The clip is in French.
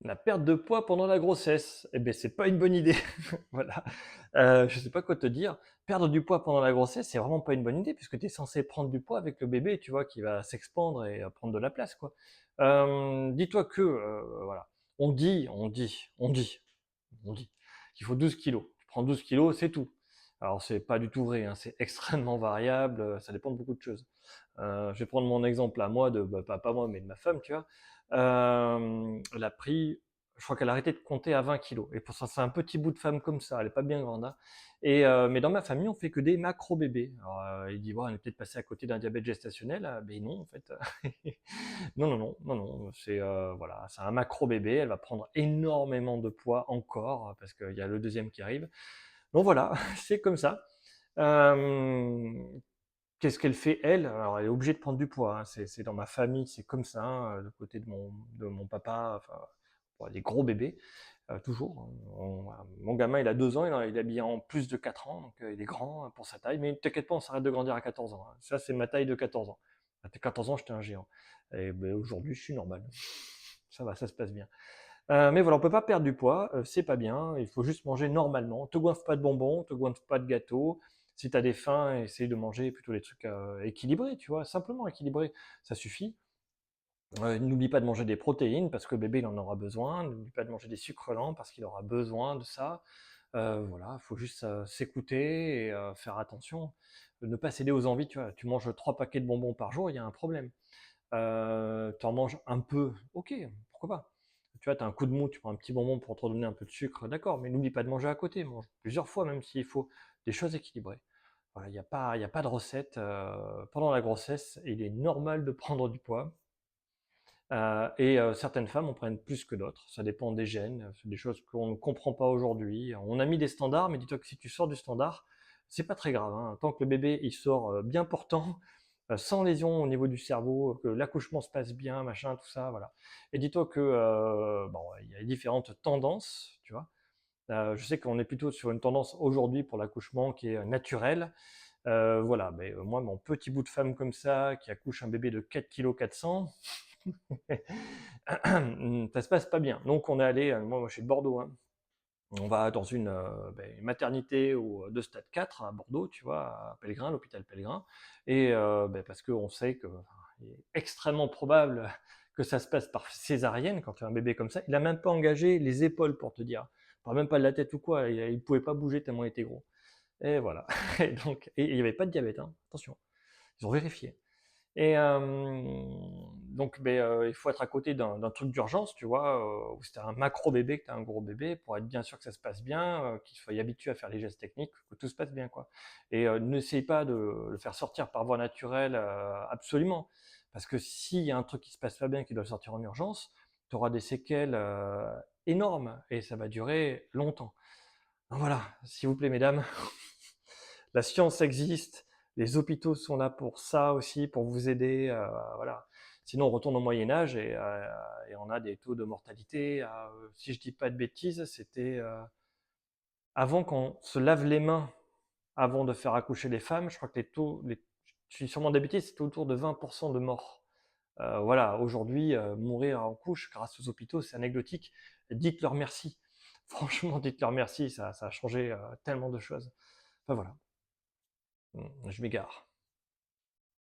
La perte de poids pendant la grossesse, eh ben c'est pas une bonne idée. Voilà. Je sais pas quoi te dire. Perdre du poids pendant la grossesse, c'est vraiment pas une bonne idée puisque tu es censé prendre du poids avec le bébé, tu vois, qui va s'expandre et prendre de la place, quoi. Dis-toi que, voilà, on dit qu'il faut 12 kilos. Tu prends 12 kilos, c'est tout. Alors c'est pas du tout vrai, hein, c'est extrêmement variable, ça dépend de beaucoup de choses. Je vais prendre mon exemple à moi, pas moi, mais de ma femme, tu vois. Elle a pris, je crois qu'elle a arrêté de compter à 20 kilos. Et pour ça, c'est un petit bout de femme comme ça, elle est pas bien grande, hein. Mais dans ma famille, on fait que des macro-bébés. Alors, il dit, ouais, on est peut-être passé à côté d'un diabète gestationnel. Ben non, en fait. Non, non, non, non, non. C'est voilà, c'est un macro-bébé. Elle va prendre énormément de poids encore parce qu'il y a le deuxième qui arrive. Donc voilà, c'est comme ça. Euh, Qu'est-ce qu'elle fait elle? Alors elle est obligée de prendre du poids, hein. C'est dans ma famille, c'est comme ça, hein, du côté de mon papa, enfin, bon, des gros bébés, toujours, hein. Mon gamin, il a 2 ans, il est habillé en plus de 4 ans, donc il est grand hein, pour sa taille, mais t'inquiète pas, on s'arrête de grandir à 14 ans, hein. Ça, c'est ma taille de 14 ans. À 14 ans, j'étais un géant. Et ben, aujourd'hui, je suis normal. Ça va, ça se passe bien. Mais voilà, on peut pas perdre du poids, c'est pas bien, il faut juste manger normalement. Te goinfre pas de bonbons, te goinfre pas de gâteaux. Si tu as des faim, essaye de manger plutôt des trucs équilibrés, tu vois, simplement équilibrés, ça suffit. N'oublie pas de manger des protéines parce que le bébé il en aura besoin. N'oublie pas de manger des sucres lents parce qu'il aura besoin de ça. Voilà, il faut juste s'écouter et faire attention. Ne pas céder aux envies, tu vois. Tu manges 3 paquets de bonbons par jour, il y a un problème. Tu en manges un peu, ok, pourquoi pas. Tu vois, tu as un coup de mou, tu prends un petit bonbon pour te redonner un peu de sucre, d'accord, mais n'oublie pas de manger à côté, mange plusieurs fois même s'il faut, des choses équilibrées. Voilà, il y a pas de recette. Pendant la grossesse, il est normal de prendre du poids. Certaines femmes en prennent plus que d'autres, ça dépend des gènes, c'est des choses qu'on ne comprend pas aujourd'hui. On a mis des standards, mais dis-toi que si tu sors du standard, c'est pas très grave, hein. Tant que le bébé il sort bien portant, sans lésion au niveau du cerveau, que l'accouchement se passe bien, machin, tout ça, voilà. Et dis-toi que bon, il y a différentes tendances, tu vois. Je sais qu'on est plutôt sur une tendance aujourd'hui pour l'accouchement qui est naturelle. Voilà, mais moi, mon petit bout de femme comme ça, qui accouche un bébé de 4 kg 400, ça se passe pas bien. Donc on est allé, moi je suis de Bordeaux, hein. On va dans une maternité de stade 4 à Bordeaux, tu vois, à Pellegrin, l'hôpital Pellegrin, et parce qu'on sait que il est extrêmement probable que ça se passe par césarienne quand tu as un bébé comme ça. Il a même pas engagé les épaules pour te dire, il parle même pas de la tête ou quoi, il pouvait pas bouger tellement il était gros. Et voilà. Et il n'y avait pas de diabète, hein. Attention, ils ont vérifié. Donc, il faut être à côté d'un truc d'urgence, tu vois, où c'était un macro bébé, que tu as un gros bébé, pour être bien sûr que ça se passe bien, qu'il soit habitué à faire les gestes techniques, que tout se passe bien, quoi. Et n'essaye pas de le faire sortir par voie naturelle, absolument. Parce que s'il y a un truc qui se passe pas bien, qui doit sortir en urgence, tu auras des séquelles énormes et ça va durer longtemps. Donc voilà, s'il vous plaît, mesdames, la science existe, les hôpitaux sont là pour ça aussi, pour vous aider, voilà. Sinon, on retourne au Moyen Âge et on a des taux de mortalité. Si je dis pas de bêtises, c'était avant qu'on se lave les mains avant de faire accoucher les femmes. Je crois que je suis sûrement des bêtises, c'était autour de 20% de morts. Voilà, aujourd'hui, mourir en couche grâce aux hôpitaux, c'est anecdotique. Dites-leur merci. Franchement, dites-leur merci, ça a changé tellement de choses. Enfin voilà. Je m'égare.